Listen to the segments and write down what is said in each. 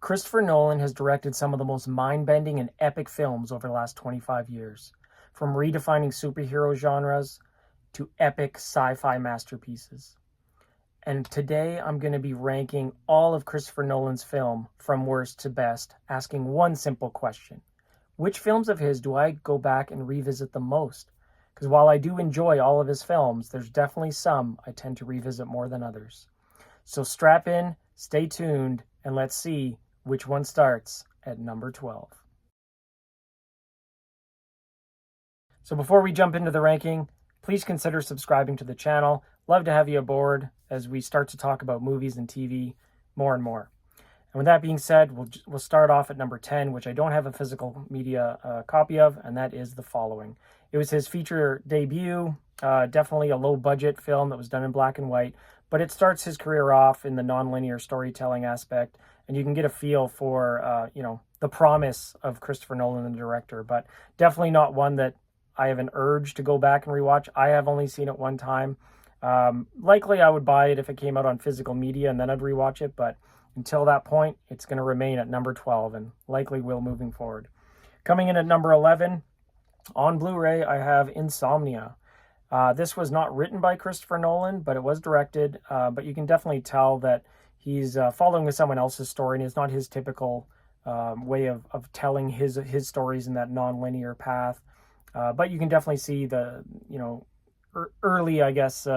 Christopher Nolan has directed some of the most mind-bending and epic films over the last 25 years, from redefining superhero genres to epic sci-fi masterpieces. And today I'm going to be ranking all of Christopher Nolan's film from worst to best, asking one simple question. Which films of his do I go back and revisit the most? Because while I do enjoy all of his films, there's definitely some I tend to revisit more than others. So strap in, stay tuned, and let's see which one starts at number 12. So before we jump into the ranking, please consider subscribing to the channel. Love to have you aboard as we start to talk about movies and TV more and more. And with that being said, we'll start off at number 10, which I don't have a physical media copy of, and that is The Following. It was his feature debut, definitely a low-budget film that was done in black and white, but it starts his career off in the non-linear storytelling aspect, and you can get a feel for, the promise of Christopher Nolan, the director, but definitely not one that I have an urge to go back and rewatch. I have only seen it one time. Likely I would buy it if it came out on physical media and then I'd rewatch it, but until that point, it's going to remain at number 12 and likely will moving forward. Coming in at number 11, on Blu-ray, I have Insomnia. This was not written by Christopher Nolan, but it was directed, but you can definitely tell that he's following with someone else's story, and it's not his typical way of telling his stories in that non-linear path. But you can definitely see the, early, I guess,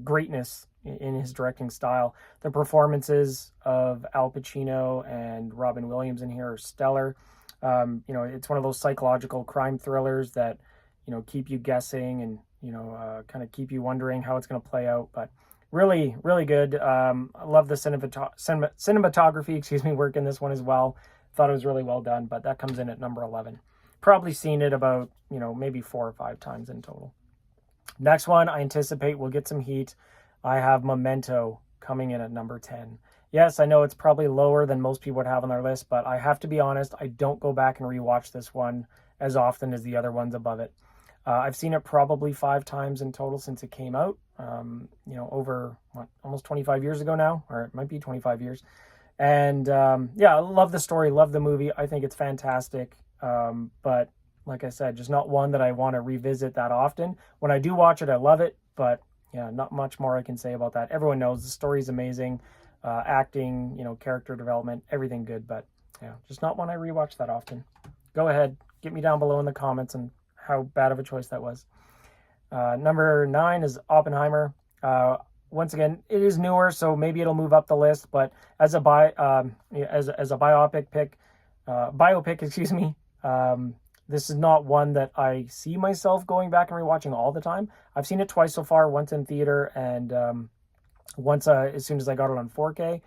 greatness in his directing style. The performances of Al Pacino and Robin Williams in here are stellar. It's one of those psychological crime thrillers that, keep you guessing and, kind of keep you wondering how it's going to play out. But really, really good. I love the cinematography, work in this one as well. Thought it was really well done, but that comes in at number 11. Probably seen it about, maybe 4 or 5 times in total. Next one, I anticipate will get some heat. I have Memento coming in at number 10. Yes, I know it's probably lower than most people would have on their list, but I have to be honest, I don't go back and rewatch this one as often as the other ones above it. I've seen it probably 5 times in total since it came out, over almost 25 years ago now, or it might be 25 years. And I love the story, love the movie. I think it's fantastic. But like I said, just not one that I want to revisit that often. When I do watch it, I love it, but not much more I can say about that. Everyone knows the story's amazing, acting, character development, everything good, but just not one I rewatch that often. Go ahead, get me down below in the comments and how bad of a choice that was. Number 9 is Oppenheimer. Once again, it is newer, so maybe it'll move up the list, but as a biopic, this is not one that I see myself going back and rewatching all the time. I've seen it twice so far, once in theater and once as soon as I got it on 4K.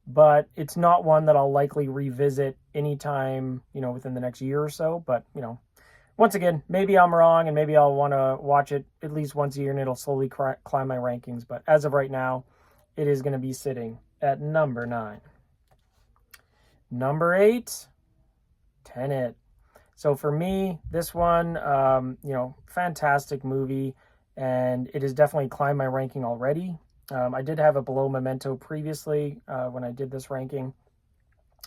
But it's not one that I'll likely revisit anytime, within the next year or so. But, once again, maybe I'm wrong and maybe I'll want to watch it at least once a year and it'll slowly climb my rankings. But as of right now, it is going to be sitting at number 9. Number 8, Tenet. So for me, this one, fantastic movie, and it has definitely climbed my ranking already. I did have it below Memento previously when I did this ranking,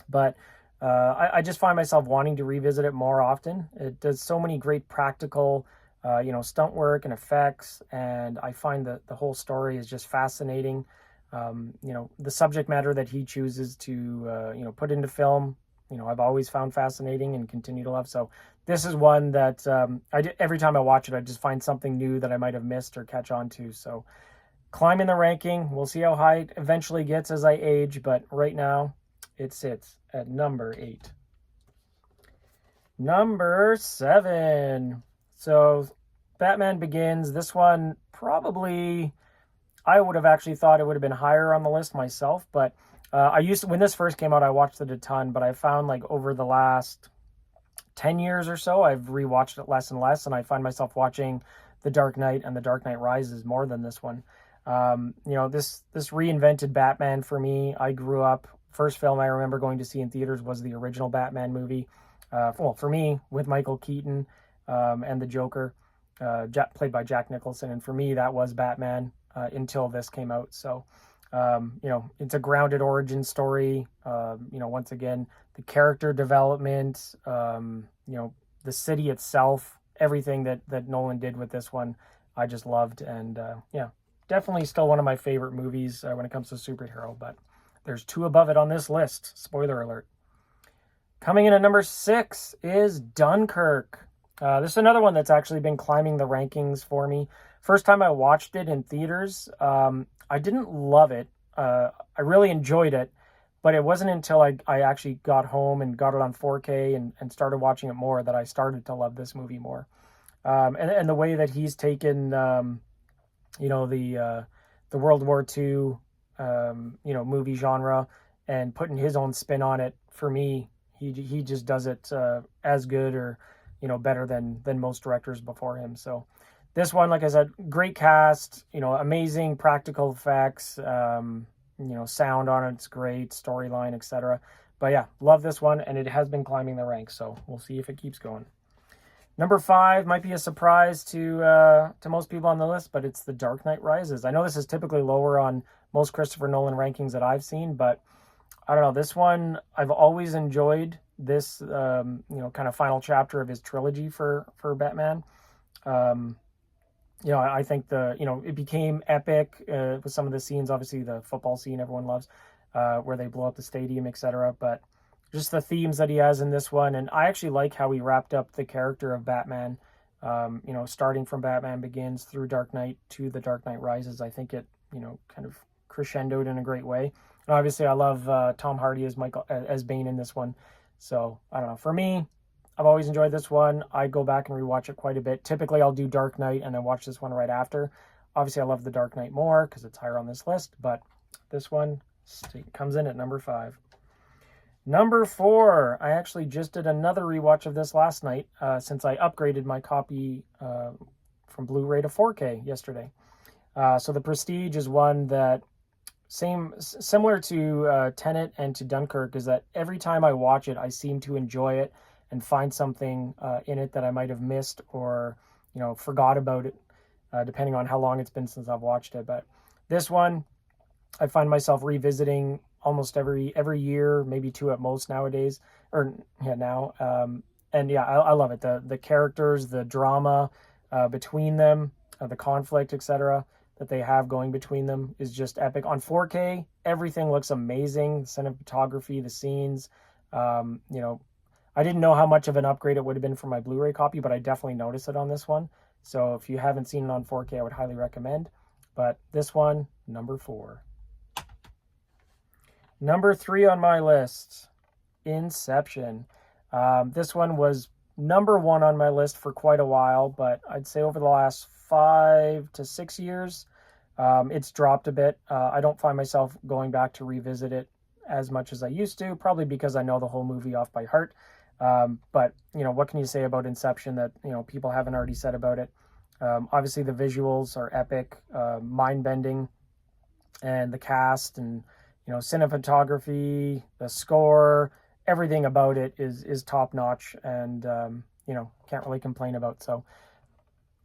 but I just find myself wanting to revisit it more often. It does so many great practical, stunt work and effects, and I find that the whole story is just fascinating. The subject matter that he chooses to, put into film, I've always found fascinating and continue to love. So this is one that every time I watch it, I just find something new that I might have missed or catch on to. So climbing the ranking, we'll see how high it eventually gets as I age, but right now it sits at number 8. Number 7. So Batman Begins. This one probably, I would have actually thought it would have been higher on the list myself, but when this first came out, I watched it a ton, but I found like over the last 10 years or so, I've rewatched it less and less, and I find myself watching The Dark Knight and The Dark Knight Rises more than this one. This reinvented Batman for me. I grew up, first film I remember going to see in theaters was the original Batman movie. For me, with Michael Keaton and the Joker, played by Jack Nicholson, and for me, that was Batman until this came out. So It's a grounded origin story. Once again, the character development, the city itself, everything that Nolan did with this one, I just loved. And definitely still one of my favorite movies when it comes to superhero. But there's two above it on this list. Spoiler alert. Coming in at number 6 is Dunkirk. This is another one that's actually been climbing the rankings for me. First time I watched it in theaters, I didn't love it. I really enjoyed it, but it wasn't until I actually got home and got it on 4K and started watching it more that I started to love this movie more. And the way that he's taken, the World War II, movie genre and putting his own spin on it, for me, he just does it as good or better than most directors before him. So this one, like I said, great cast, amazing practical effects, sound on it's great, storyline, etc. But yeah, love this one, and it has been climbing the ranks, so we'll see if it keeps going. Number 5 might be a surprise to most people on the list, but it's The Dark Knight Rises. I know this is typically lower on most Christopher Nolan rankings that I've seen, but I don't know, this one, I've always enjoyed this, kind of final chapter of his trilogy for Batman. I think it became epic with some of the scenes, obviously the football scene everyone loves, where they blow up the stadium, etc. But just the themes that he has in this one, and I actually like how he wrapped up the character of Batman, starting from Batman Begins through Dark Knight to The Dark Knight Rises. I think it, kind of crescendoed in a great way. And obviously, I love Tom Hardy as Bane in this one. So I don't know. For me, I've always enjoyed this one. I go back and rewatch it quite a bit. Typically, I'll do Dark Knight and then watch this one right after. Obviously, I love The Dark Knight more because it's higher on this list, but this one comes in at number 5. Number 4, I actually just did another rewatch of this last night since I upgraded my copy from Blu-ray to 4K yesterday. So The Prestige is one that similar to Tenet and to Dunkirk, is that every time I watch it, I seem to enjoy it and find something in it that I might have missed or, forgot about it, depending on how long it's been since I've watched it. But this one, I find myself revisiting almost every year, maybe 2 at most nowadays, now. I love it. The characters, the drama between them, the conflict, etc., that they have going between them is just epic. On 4K, everything looks amazing. The cinematography, the scenes, I didn't know how much of an upgrade it would have been for my Blu-ray copy, but I definitely noticed it on this one. So if you haven't seen it on 4K, I would highly recommend. But this one, number 4. Number 3 on my list, Inception. This one was number 1 on my list for quite a while, but I'd say over the last 5 to 6 years, it's dropped a bit. I don't find myself going back to revisit it as much as I used to, probably because I know the whole movie off by heart. But what can you say about Inception that, people haven't already said about it? Obviously the visuals are epic, mind-bending, and the cast and, cinematography, the score, everything about it is top-notch and, can't really complain about. So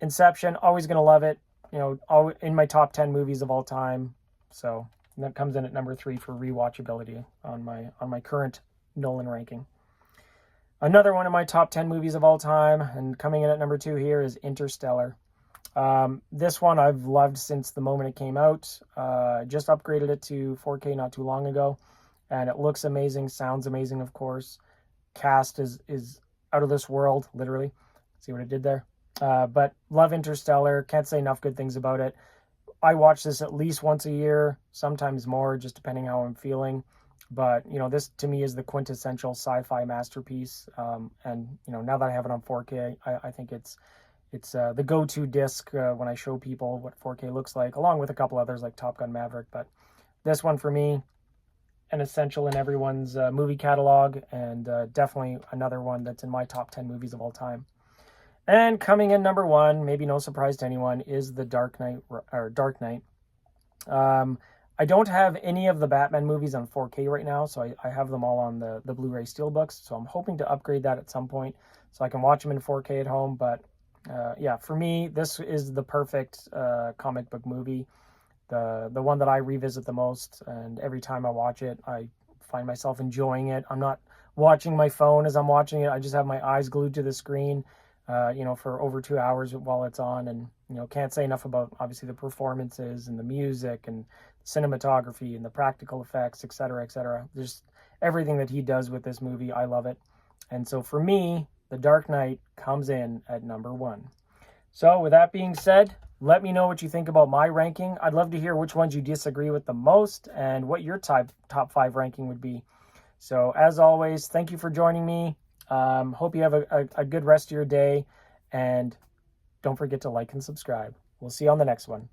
Inception, always going to love it, in my top 10 movies of all time. So that comes in at number 3 for rewatchability on my current Nolan ranking. Another one of my top 10 movies of all time, and coming in at number 2 here, is Interstellar. This one I've loved since the moment it came out. Just upgraded it to 4K not too long ago, and it looks amazing, sounds amazing, of course. Cast is out of this world, literally. See what I did there? But love Interstellar. Can't say enough good things about it. I watch this at least once a year, sometimes more, just depending how I'm feeling. But, this to me is the quintessential sci-fi masterpiece. And, now that I have it on 4K, I think it's the go-to disc when I show people what 4K looks like, along with a couple others like Top Gun Maverick. But this one, for me, an essential in everyone's movie catalog, and definitely another one that's in my top 10 movies of all time. And coming in number 1, maybe no surprise to anyone, is The Dark Knight. I don't have any of the Batman movies on 4K right now, so I have them all on the Blu-ray Steelbooks. So I'm hoping to upgrade that at some point so I can watch them in 4K at home. But for me, this is the perfect comic book movie. the one that I revisit the most, and every time I watch it, I find myself enjoying it. I'm not watching my phone as I'm watching it. I just have my eyes glued to the screen, for over 2 hours while it's on, and can't say enough about obviously the performances and the music and cinematography and the practical effects, etc., etc. Just everything that he does with this movie, I love it. And so for me, The Dark Knight comes in at number 1. So with that being said, let me know what you think about my ranking. I'd love to hear which ones you disagree with the most and what your top 5 ranking would be. So as always, thank you for joining me. Hope you have a good rest of your day, and don't forget to like and subscribe. We'll see you on the next one.